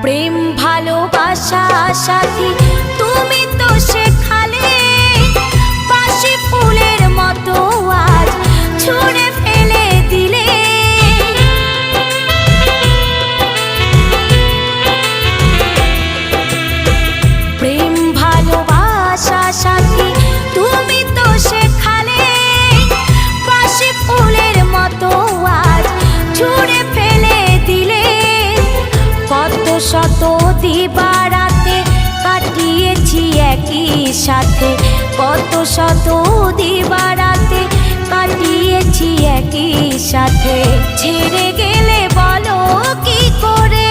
প্রেম ভালোবাসা সাথী তুমি তো শেখালে, বাসি ফুলের মতো আজ ছুঁড়ে ফেলে দিলে। প্রেম ভালোবাসা সাথী তুমি তো শেখালে, বাসি ফুলের মতো আজ ছুঁড়ে ফেলে দিলে। কত শত দিবারাতে কাটিয়েছি একই সাথে, কত শত দিবারাতে কাটিয়েছি একই সাথে। ছেড়ে গেলে বলো কি করে